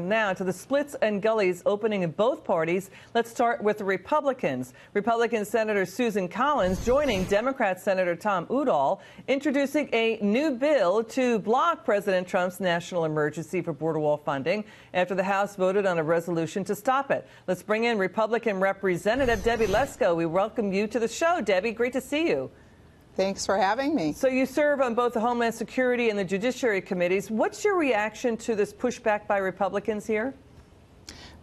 down now to the splits and gullies opening in both parties. Let's start with the Republicans. Republican Senator Susan Collins joining Democrat Senator Tom Udall, introducing a new bill to block President Trump's national emergency for border wall funding after the House voted on a resolution to stop it. Let's bring in Republican Representative Debbie Lesko. We welcome you to the show. Debbie, great to see you. Thanks for having me. So you serve on both the Homeland Security and the Judiciary Committees. What's your reaction to this pushback by Republicans here?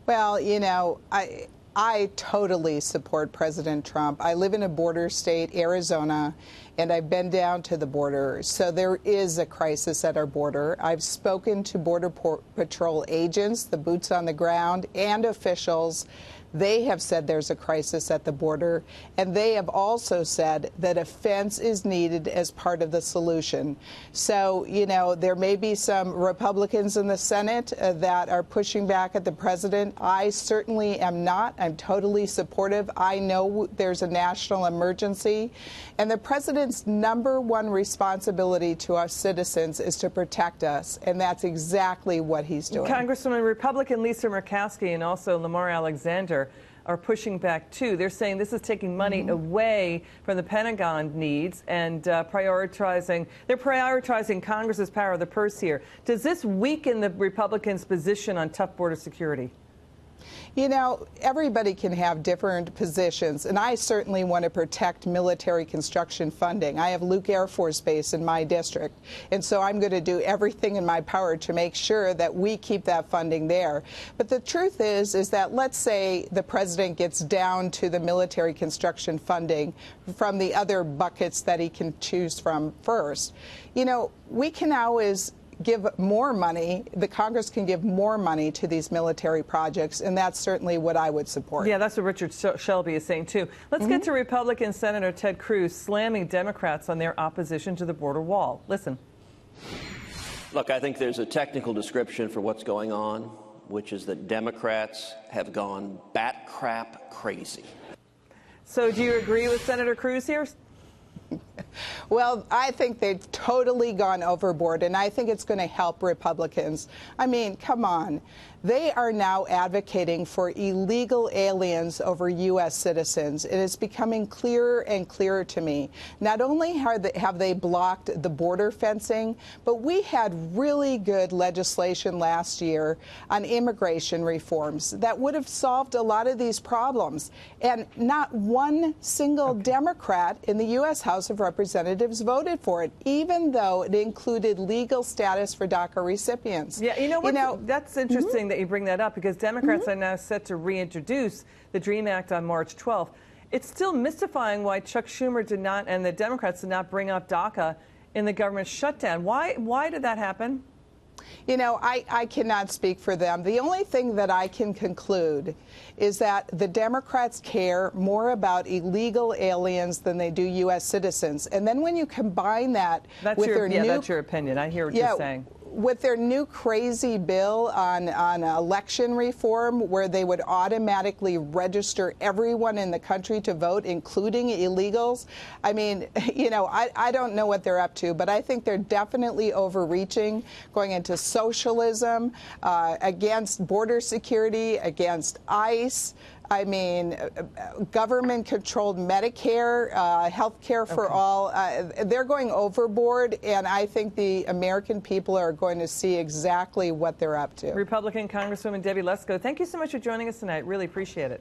Well, you know, I totally support President Trump. I live in a border state, Arizona, and I've been down to the border. So there is a crisis at our border. I've spoken to Border Patrol agents, the boots on the ground, and officials. They have said there's a crisis at the border, and they have also said that a fence is needed as part of the solution. So, you know, there may be some Republicans in the Senate that are pushing back at the president. I certainly am not. I'm totally supportive. I know there's a national emergency, and the president's #1 responsibility to our citizens is to protect us, and that's exactly what he's doing. Congresswoman, Republican Lisa Murkowski and also Lamar Alexander are pushing back too. They're saying this is taking money away from the Pentagon needs and they're prioritizing Congress's power of the purse here. Does this weaken the Republicans' position on tough border security? You know, everybody can have different positions, and I certainly want to protect military construction funding. I have Luke Air Force Base in my district, and so I'm going to do everything in my power to make sure that we keep that funding there. But the truth is that let's say the president gets down to the military construction funding from the other buckets that he can choose from first. You know, we can always give more money. The Congress can give more money to these military projects, and that's certainly what I would support. Yeah, that's what Richard Shelby is saying, too. Let's get to Republican Senator Ted Cruz slamming Democrats on their opposition to the border wall. Listen. Look, I think there's a technical description for what's going on, which is that Democrats have gone bat crap crazy. So do you agree with Senator Cruz here? Well, I think they've totally gone overboard, and I think it's going to help Republicans. I mean, come on. They are now advocating for illegal aliens over U.S. citizens. It is becoming clearer and clearer to me. Not only have they blocked the border fencing, but we had really good legislation last year on immigration reforms that would have solved a lot of these problems. And not one single Democrat in the U.S. House of Representatives voted for it, even though it included legal status for DACA recipients. Yeah, you know, that's interesting that you bring that up, because Democrats are now set to reintroduce the DREAM Act on March 12th. It's still mystifying why Chuck Schumer did not, and the Democrats did not bring up DACA in the government shutdown. Why did that happen? You know, I cannot speak for them. The only thing that I can conclude is that the Democrats care more about illegal aliens than they do U.S. citizens. And then when you combine that with their new... that's your opinion. I hear what you're saying. With their new crazy bill on election reform, where they would automatically register everyone in the country to vote, including illegals. I mean, you know, I don't know what they're up to, but I think they're definitely overreaching, going into socialism, against border security, against ICE. I mean, government-controlled Medicare, health care for all. They're going overboard, and I think the American people are going to see exactly what they're up to. Republican Congresswoman Debbie Lesko, thank you so much for joining us tonight. Really appreciate it.